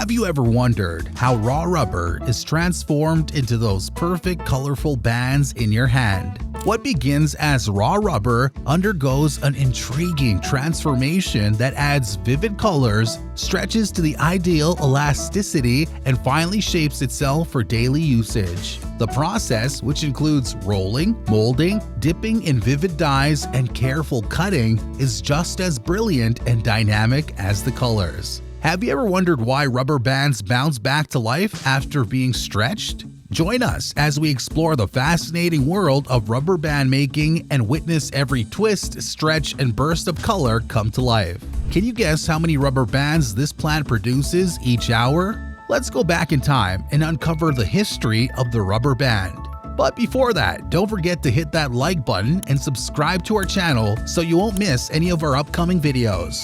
Have you ever wondered how raw rubber is transformed into those perfect colorful bands in your hand? What begins as raw rubber undergoes an intriguing transformation that adds vivid colors, stretches to the ideal elasticity, and finally shapes itself for daily usage. The process, which includes rolling, molding, dipping in vivid dyes, and careful cutting, is just as brilliant and dynamic as the colors. Have you ever wondered why rubber bands bounce back to life after being stretched? Join us as we explore the fascinating world of rubber band making and witness every twist, stretch, and burst of color come to life. Can you guess how many rubber bands this plant produces each hour? Let's go back in time and uncover the history of the rubber band. But before that, don't forget to hit that like button and subscribe to our channel so you won't miss any of our upcoming videos.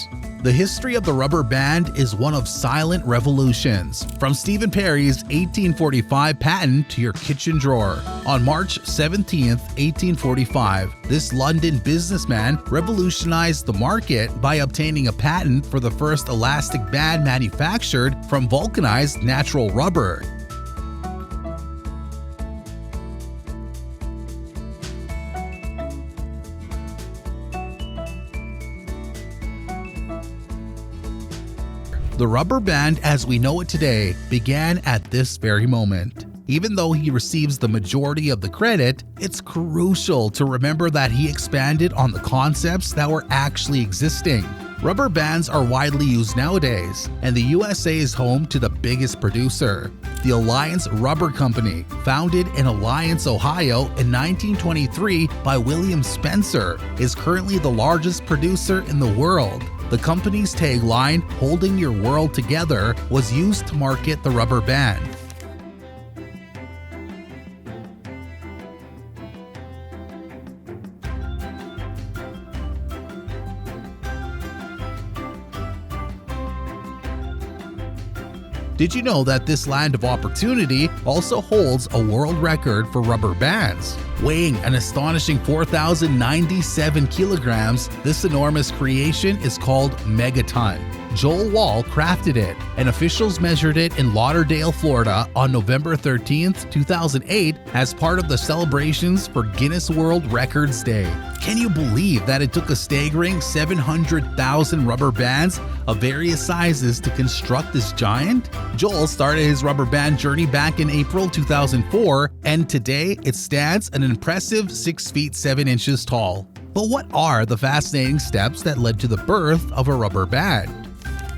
The history of the rubber band is one of silent revolutions, from Stephen Perry's 1845 patent to your kitchen drawer. On March 17, 1845, this London businessman revolutionized the market by obtaining a patent for the first elastic band manufactured from vulcanized natural rubber. The rubber band as we know it today began at this very moment. Even though he receives the majority of the credit, it's crucial to remember that he expanded on the concepts that were actually existing. Rubber bands are widely used nowadays, and the USA is home to the biggest producer. The Alliance Rubber Company, founded in Alliance, Ohio in 1923 by William Spencer, is currently the largest producer in the world. The company's tagline, "Holding Your World Together," was used to market the rubber band. Did you know that this land of opportunity also holds a world record for rubber bands? Weighing an astonishing 4,097 kilograms, this enormous creation is called Megaton. Joel Wall crafted it, and officials measured it in Lauderdale, Florida on November 13, 2008 as part of the celebrations for Guinness World Records Day. Can you believe that it took a staggering 700,000 rubber bands of various sizes to construct this giant? Joel started his rubber band journey back in April 2004, and today it stands an impressive 6 feet 7 inches tall. But what are the fascinating steps that led to the birth of a rubber band?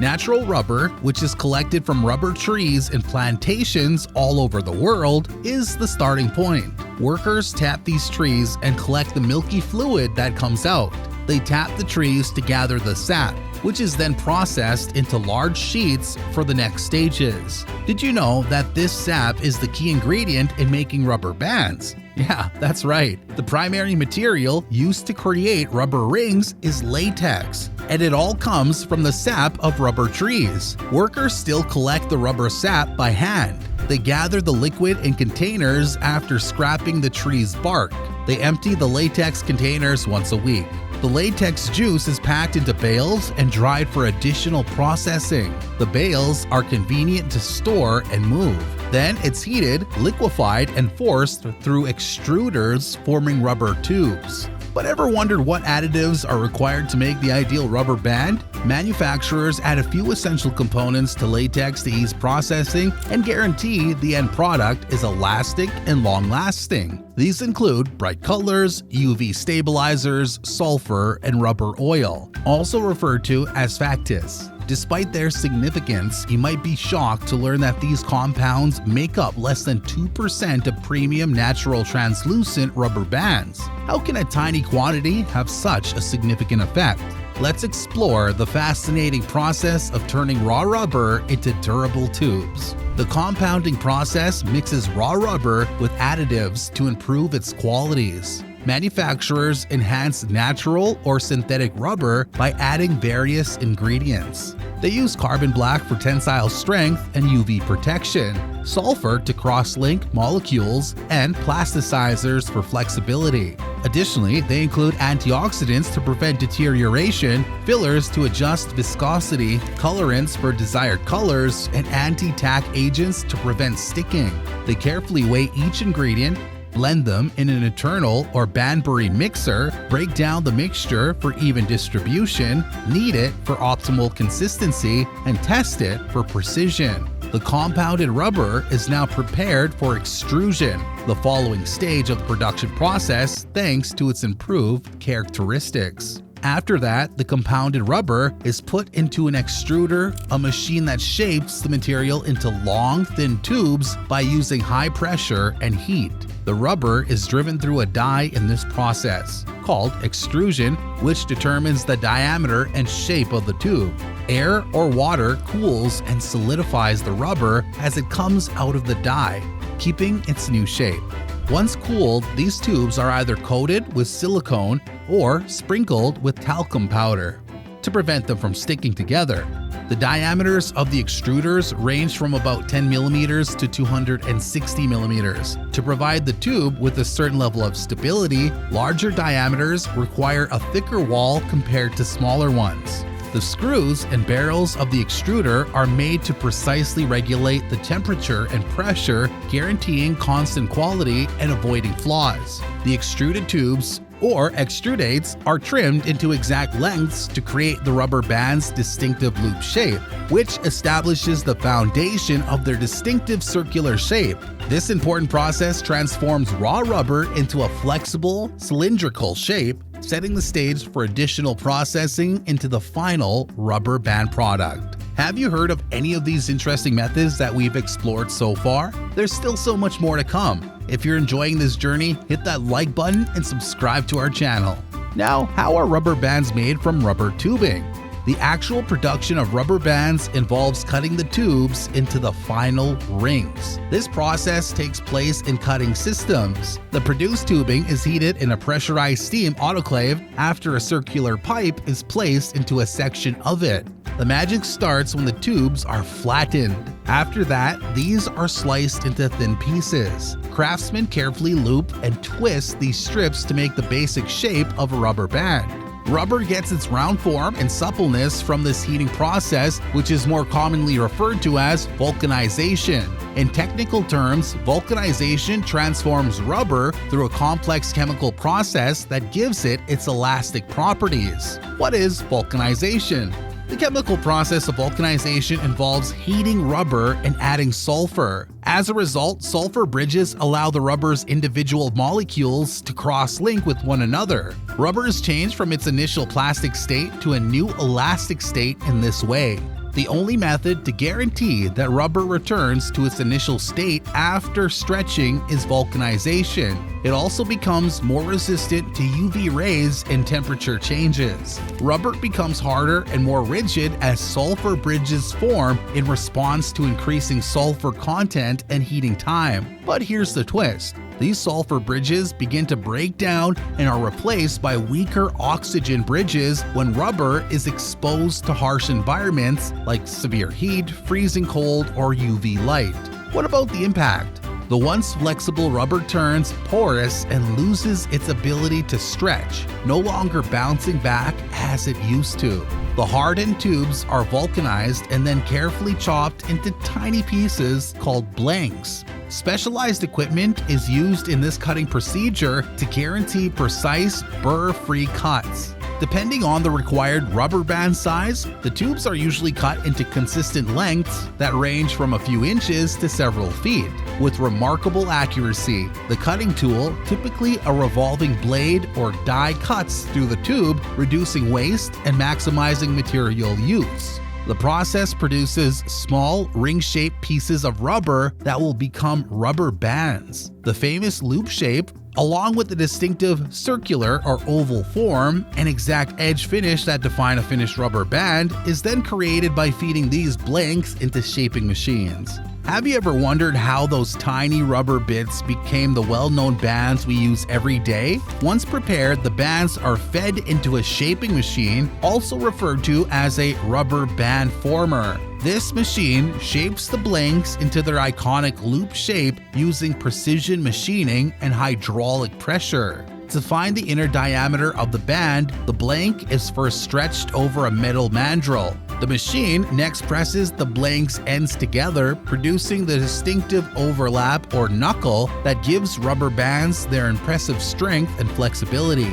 Natural rubber, which is collected from rubber trees in plantations all over the world, is the starting point. Workers tap these trees and collect the milky fluid that comes out. They tap the trees to gather the sap, which is then processed into large sheets for the next stages. Did you know that this sap is the key ingredient in making rubber bands? Yeah, that's right. The primary material used to create rubber rings is latex, and it all comes from the sap of rubber trees. Workers still collect the rubber sap by hand. They gather the liquid in containers after scraping the tree's bark. They empty the latex containers once a week. The latex juice is packed into bales and dried for additional processing. The bales are convenient to store and move. Then it's heated, liquefied, and forced through extruders, forming rubber tubes. But ever wondered what additives are required to make the ideal rubber band? Manufacturers add a few essential components to latex to ease processing and guarantee the end product is elastic and long-lasting. These include bright colors, UV stabilizers, sulfur, and rubber oil, also referred to as factors. Despite their significance, you might be shocked to learn that these compounds make up less than 2% of premium natural translucent rubber bands. How can a tiny quantity have such a significant effect? Let's explore the fascinating process of turning raw rubber into durable tubes. The compounding process mixes raw rubber with additives to improve its qualities. Manufacturers enhance natural or synthetic rubber by adding various ingredients. They use carbon black for tensile strength and UV protection, sulfur to cross-link molecules, and plasticizers for flexibility. Additionally, they include antioxidants to prevent deterioration, fillers to adjust viscosity, colorants for desired colors, and anti-tack agents to prevent sticking. They carefully weigh each ingredient, blend them in an internal or Banbury mixer, break down the mixture for even distribution, knead it for optimal consistency, and test it for precision. The compounded rubber is now prepared for extrusion, the following stage of the production process thanks to its improved characteristics. After that, the compounded rubber is put into an extruder, a machine that shapes the material into long, thin tubes by using high pressure and heat. The rubber is driven through a die in this process, called extrusion, which determines the diameter and shape of the tube. Air or water cools and solidifies the rubber as it comes out of the die, keeping its new shape. Once cooled, these tubes are either coated with silicone or sprinkled with talcum powder to prevent them from sticking together. The diameters of the extruders range from about 10 mm to 260 mm. To provide the tube with a certain level of stability, larger diameters require a thicker wall compared to smaller ones. The screws and barrels of the extruder are made to precisely regulate the temperature and pressure, guaranteeing constant quality and avoiding flaws. The extruded tubes, or extrudates, are trimmed into exact lengths to create the rubber band's distinctive loop shape, which establishes the foundation of their distinctive circular shape. This important process transforms raw rubber into a flexible, cylindrical shape, setting the stage for additional processing into the final rubber band product. Have you heard of any of these interesting methods that we've explored so far? There's still so much more to come. If you're enjoying this journey, hit that like button and subscribe to our channel. Now, how are rubber bands made from rubber tubing? The actual production of rubber bands involves cutting the tubes into the final rings. This process takes place in cutting systems. The produced tubing is heated in a pressurized steam autoclave after a circular pipe is placed into a section of it. The magic starts when the tubes are flattened. After that, these are sliced into thin pieces. Craftsmen carefully loop and twist these strips to make the basic shape of a rubber band. Rubber gets its round form and suppleness from this heating process, which is more commonly referred to as vulcanization. In technical terms, vulcanization transforms rubber through a complex chemical process that gives it its elastic properties. What is vulcanization? The chemical process of vulcanization involves heating rubber and adding sulfur. As a result, sulfur bridges allow the rubber's individual molecules to cross-link with one another. Rubber is changed from its initial plastic state to a new elastic state in this way. The only method to guarantee that rubber returns to its initial state after stretching is vulcanization. It also becomes more resistant to UV rays and temperature changes. Rubber becomes harder and more rigid as sulfur bridges form in response to increasing sulfur content and heating time. But here's the twist. These sulfur bridges begin to break down and are replaced by weaker oxygen bridges when rubber is exposed to harsh environments like severe heat, freezing cold, or UV light. What about the impact? The once flexible rubber turns porous and loses its ability to stretch, no longer bouncing back as it used to. The hardened tubes are vulcanized and then carefully chopped into tiny pieces called blanks. Specialized equipment is used in this cutting procedure to guarantee precise, burr-free cuts. Depending on the required rubber band size, the tubes are usually cut into consistent lengths that range from a few inches to several feet. With remarkable accuracy, the cutting tool, typically a revolving blade or die, cuts through the tube, reducing waste and maximizing material use. The process produces small, ring-shaped pieces of rubber that will become rubber bands. The famous loop shape, along with the distinctive circular or oval form and exact edge finish that define a finished rubber band, is then created by feeding these blanks into shaping machines. Have you ever wondered how those tiny rubber bits became the well-known bands we use every day? Once prepared, the bands are fed into a shaping machine, also referred to as a rubber band former. This machine shapes the blanks into their iconic loop shape using precision machining and hydraulic pressure. To find the inner diameter of the band, the blank is first stretched over a metal mandrel. The machine next presses the blank's ends together, producing the distinctive overlap or knuckle that gives rubber bands their impressive strength and flexibility.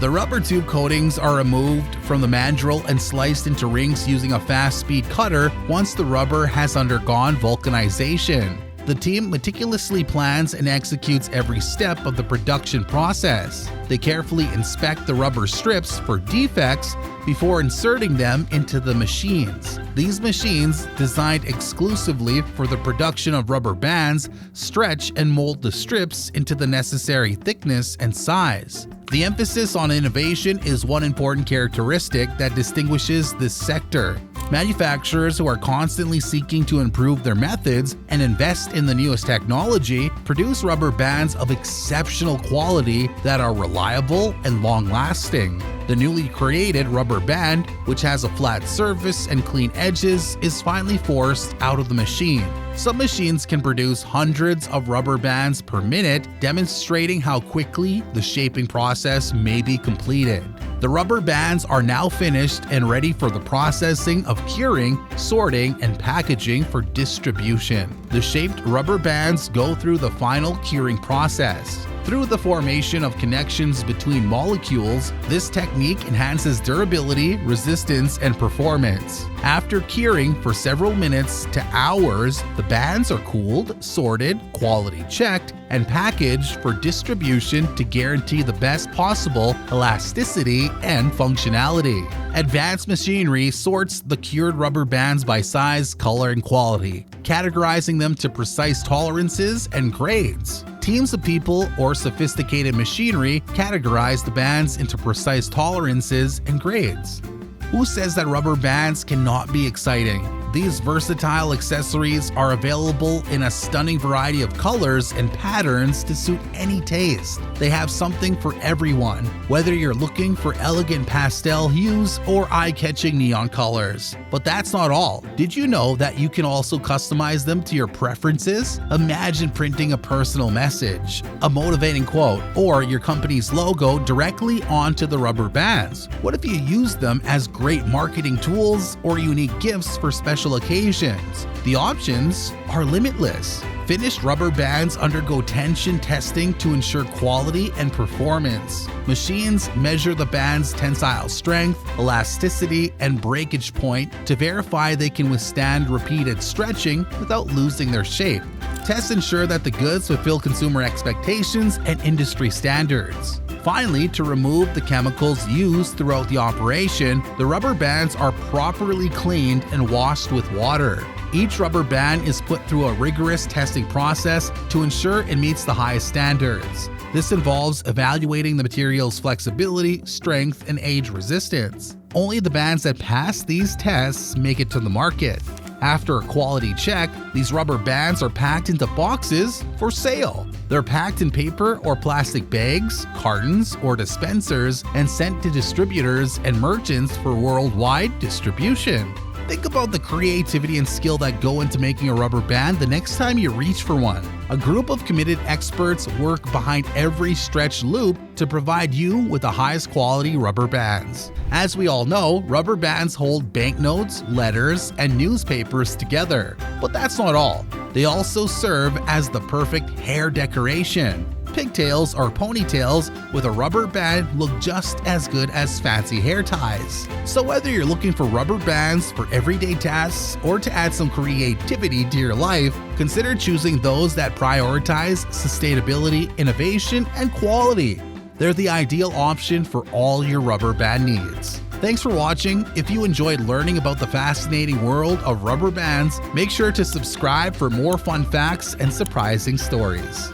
The rubber tube coatings are removed from the mandrel and sliced into rings using a fast-speed cutter once the rubber has undergone vulcanization. The team meticulously plans and executes every step of the production process. They carefully inspect the rubber strips for defects before inserting them into the machines. These machines, designed exclusively for the production of rubber bands, stretch and mold the strips into the necessary thickness and size. The emphasis on innovation is one important characteristic that distinguishes this sector. Manufacturers who are constantly seeking to improve their methods and invest in the newest technology produce rubber bands of exceptional quality that are reliable and long-lasting. The newly created rubber band, which has a flat surface and clean edges, is finally forced out of the machine. Some machines can produce hundreds of rubber bands per minute, demonstrating how quickly the shaping process may be completed. The rubber bands are now finished and ready for the processing of curing, sorting, and packaging for distribution. The shaped rubber bands go through the final curing process. Through the formation of connections between molecules, this technique enhances durability, resistance, and performance. After curing for several minutes to hours, the bands are cooled, sorted, quality checked, and packaged for distribution to guarantee the best possible elasticity and functionality. Advanced machinery sorts the cured rubber bands by size, color, and quality, categorizing them to precise tolerances and grades. Teams of people or sophisticated machinery categorize the bands into precise tolerances and grades. Who says that rubber bands cannot be exciting? These versatile accessories are available in a stunning variety of colors and patterns to suit any taste. They have something for everyone, whether you're looking for elegant pastel hues or eye-catching neon colors. But that's not all. Did you know that you can also customize them to your preferences? Imagine printing a personal message, a motivating quote, or your company's logo directly onto the rubber bands. What if you use them as great marketing tools or unique gifts for special occasions? The options are limitless. Finished rubber bands undergo tension testing to ensure quality and performance. Machines measure the band's tensile strength, elasticity, and breakage point to verify they can withstand repeated stretching without losing their shape. Tests ensure that the goods fulfill consumer expectations and industry standards. Finally, to remove the chemicals used throughout the operation, the rubber bands are properly cleaned and washed with water. Each rubber band is put through a rigorous testing process to ensure it meets the highest standards. This involves evaluating the material's flexibility, strength, and age resistance. Only the bands that pass these tests make it to the market. After a quality check, these rubber bands are packed into boxes for sale. They're packed in paper or plastic bags, cartons, or dispensers and sent to distributors and merchants for worldwide distribution. Think about the creativity and skill that go into making a rubber band the next time you reach for one. A group of committed experts work behind every stretch loop to provide you with the highest quality rubber bands. As we all know, rubber bands hold banknotes, letters, and newspapers together. But that's not all. They also serve as the perfect hair decoration. Pigtails or ponytails with a rubber band look just as good as fancy hair ties. So whether you're looking for rubber bands for everyday tasks or to add some creativity to your life, consider choosing those that prioritize sustainability, innovation, and quality. They're the ideal option for all your rubber band needs. Thanks for watching. If you enjoyed learning about the fascinating world of rubber bands, make sure to subscribe for more fun facts and surprising stories.